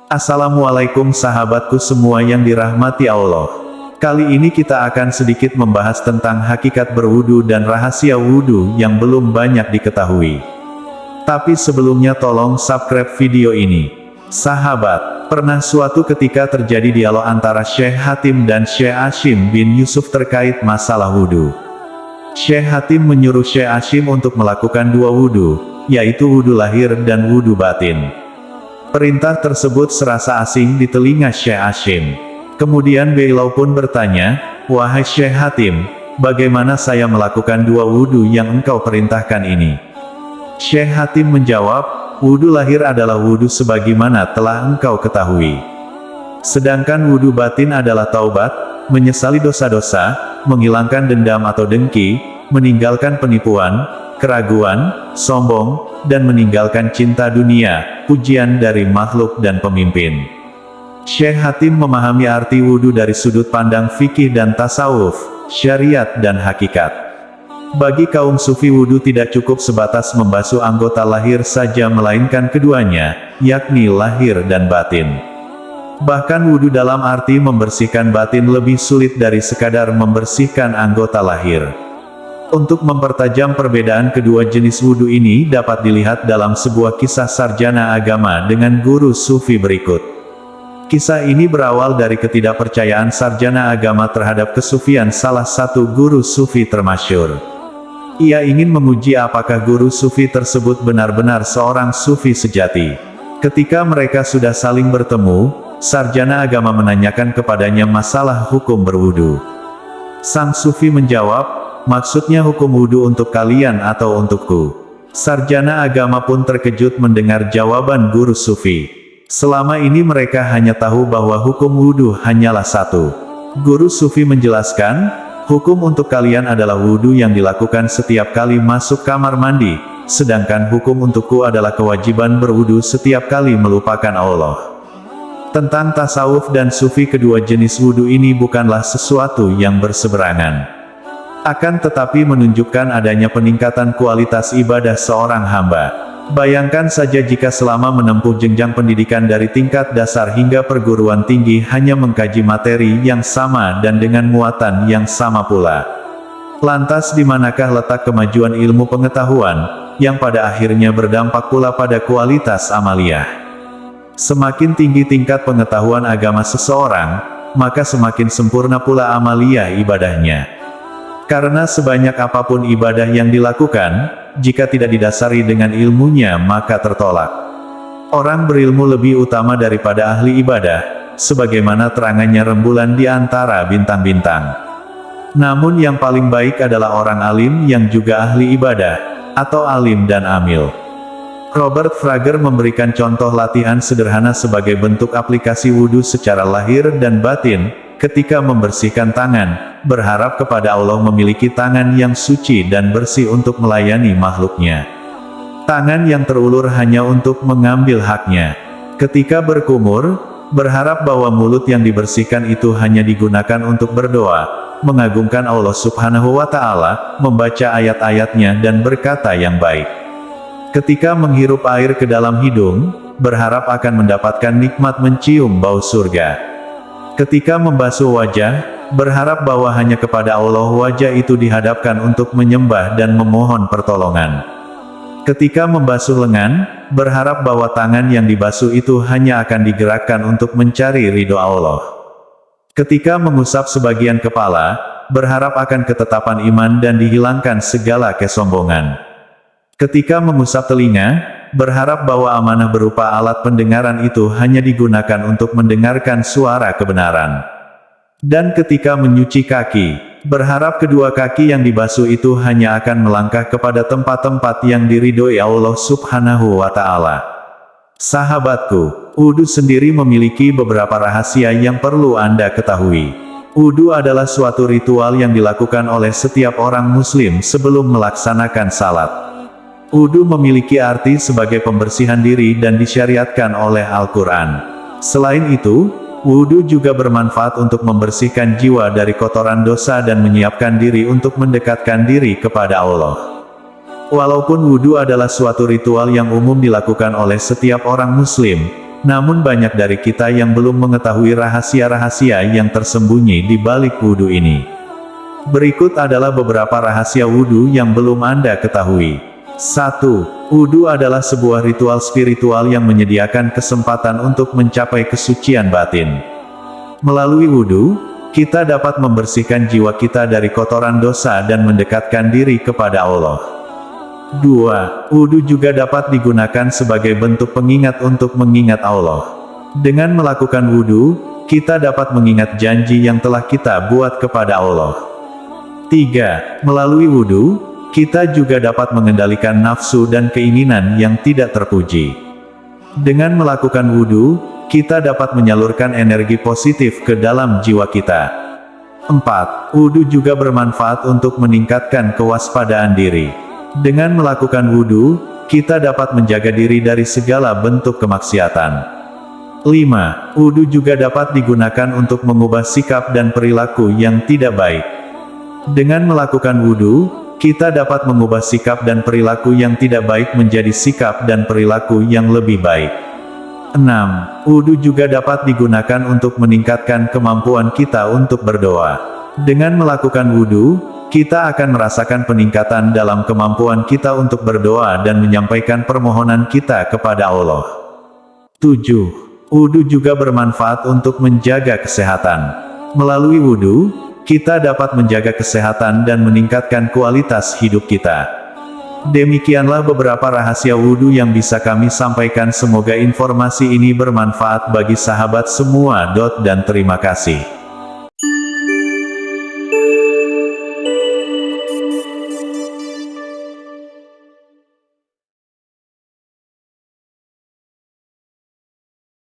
Assalamualaikum sahabatku semua yang dirahmati Allah. Kali ini kita akan sedikit membahas tentang hakikat berwudu dan rahasia wudu yang belum banyak diketahui. Tapi sebelumnya tolong subscribe video ini. Sahabat, pernah suatu ketika terjadi dialog antara Syekh Hatim dan Syekh Hashim bin Yusuf terkait masalah wudu. Syekh Hatim menyuruh Syekh Hashim untuk melakukan dua wudu, yaitu wudu lahir dan wudu batin. Perintah tersebut serasa asing di telinga Syekh Hashim. Kemudian beliau pun bertanya, "Wahai Syekh Hatim, bagaimana saya melakukan dua wudu yang engkau perintahkan ini?" Syekh Hatim menjawab, "Wudu lahir adalah wudu sebagaimana telah engkau ketahui. Sedangkan wudu batin adalah taubat, menyesali dosa-dosa, menghilangkan dendam atau dengki, meninggalkan penipuan, keraguan, sombong, dan meninggalkan cinta dunia, pujian dari makhluk dan pemimpin." Syekh Hatim memahami arti wudu dari sudut pandang fikih dan tasawuf, syariat dan hakikat. Bagi kaum sufi wudu tidak cukup sebatas membasuh anggota lahir saja melainkan keduanya, yakni lahir dan batin. Bahkan wudu dalam arti membersihkan batin lebih sulit dari sekadar membersihkan anggota lahir. Untuk mempertajam perbedaan kedua jenis wudu ini dapat dilihat dalam sebuah kisah sarjana agama dengan guru sufi berikut. Kisah ini berawal dari ketidakpercayaan sarjana agama terhadap kesufian salah satu guru sufi termasyhur. Ia ingin menguji apakah guru sufi tersebut benar-benar seorang sufi sejati. Ketika mereka sudah saling bertemu, sarjana agama menanyakan kepadanya masalah hukum berwudu. Sang sufi menjawab, "Maksudnya hukum wudu untuk kalian atau untukku?" Sarjana agama pun terkejut mendengar jawaban guru sufi. Selama ini mereka hanya tahu bahwa hukum wudu hanyalah satu. Guru sufi menjelaskan, "Hukum untuk kalian adalah wudu yang dilakukan setiap kali masuk kamar mandi, sedangkan hukum untukku adalah kewajiban berwudu setiap kali melupakan Allah." Tentang tasawuf dan sufi, kedua jenis wudu ini bukanlah sesuatu yang berseberangan. Akan tetapi menunjukkan adanya peningkatan kualitas ibadah seorang hamba. Bayangkan saja jika selama menempuh jenjang pendidikan dari tingkat dasar hingga perguruan tinggi hanya mengkaji materi yang sama dan dengan muatan yang sama pula. Lantas di manakah letak kemajuan ilmu pengetahuan, yang pada akhirnya berdampak pula pada kualitas amaliyah? Semakin tinggi tingkat pengetahuan agama seseorang, maka semakin sempurna pula amaliyah ibadahnya. Karena sebanyak apapun ibadah yang dilakukan, jika tidak didasari dengan ilmunya maka tertolak. Orang berilmu lebih utama daripada ahli ibadah, sebagaimana terangannya rembulan di antara bintang-bintang. Namun yang paling baik adalah orang alim yang juga ahli ibadah, atau alim dan amil. Robert Frager memberikan contoh latihan sederhana sebagai bentuk aplikasi wudu secara lahir dan batin. Ketika membersihkan tangan, berharap kepada Allah memiliki tangan yang suci dan bersih untuk melayani makhluknya. Tangan yang terulur hanya untuk mengambil haknya. Ketika berkumur, berharap bahwa mulut yang dibersihkan itu hanya digunakan untuk berdoa, mengagungkan Allah Subhanahu wa Ta'ala, membaca ayat-ayatnya dan berkata yang baik. Ketika menghirup air ke dalam hidung, berharap akan mendapatkan nikmat mencium bau surga. Ketika membasuh wajah, berharap bahwa hanya kepada Allah wajah itu dihadapkan untuk menyembah dan memohon pertolongan. Ketika membasuh lengan, berharap bahwa tangan yang dibasuh itu hanya akan digerakkan untuk mencari ridho Allah. Ketika mengusap sebagian kepala, berharap akan ketetapan iman dan dihilangkan segala kesombongan. Ketika mengusap telinga, berharap bahwa amanah berupa alat pendengaran itu hanya digunakan untuk mendengarkan suara kebenaran. Dan ketika menyuci kaki, berharap kedua kaki yang dibasuh itu hanya akan melangkah kepada tempat-tempat yang diridhoi Allah Subhanahu wa Ta'ala. Sahabatku, wudu sendiri memiliki beberapa rahasia yang perlu Anda ketahui. Wudu adalah suatu ritual yang dilakukan oleh setiap orang muslim sebelum melaksanakan salat. Wudu memiliki arti sebagai pembersihan diri dan disyariatkan oleh Al-Quran. Selain itu, wudu juga bermanfaat untuk membersihkan jiwa dari kotoran dosa dan menyiapkan diri untuk mendekatkan diri kepada Allah. Walaupun wudu adalah suatu ritual yang umum dilakukan oleh setiap orang muslim, Namun banyak dari kita yang belum mengetahui rahasia-rahasia yang tersembunyi di balik wudhu ini. Berikut adalah beberapa rahasia wudhu yang belum Anda ketahui. 1. Wudhu adalah sebuah ritual spiritual yang menyediakan kesempatan untuk mencapai kesucian batin. Melalui wudhu, kita dapat membersihkan jiwa kita dari kotoran dosa dan mendekatkan diri kepada Allah. 2. Wudhu juga dapat digunakan sebagai bentuk pengingat untuk mengingat Allah. Dengan melakukan wudhu, kita dapat mengingat janji yang telah kita buat kepada Allah. 3. Melalui wudhu, kita juga dapat mengendalikan nafsu dan keinginan yang tidak terpuji. Dengan melakukan wudhu, kita dapat menyalurkan energi positif ke dalam jiwa kita. 4. Wudhu juga bermanfaat untuk meningkatkan kewaspadaan diri. Dengan melakukan wudhu, kita dapat menjaga diri dari segala bentuk kemaksiatan. 5. Wudhu juga dapat digunakan untuk mengubah sikap dan perilaku yang tidak baik. Dengan melakukan wudhu, kita dapat mengubah sikap dan perilaku yang tidak baik menjadi sikap dan perilaku yang lebih baik. 6. Wudhu juga dapat digunakan untuk meningkatkan kemampuan kita untuk berdoa. Dengan melakukan wudhu, kita akan merasakan peningkatan dalam kemampuan kita untuk berdoa dan menyampaikan permohonan kita kepada Allah. 7. Wudhu juga bermanfaat untuk menjaga kesehatan. Melalui wudhu, kita dapat menjaga kesehatan dan meningkatkan kualitas hidup kita. Demikianlah beberapa rahasia wudhu yang bisa kami sampaikan. Semoga informasi ini bermanfaat bagi sahabat semua. Dan terima kasih.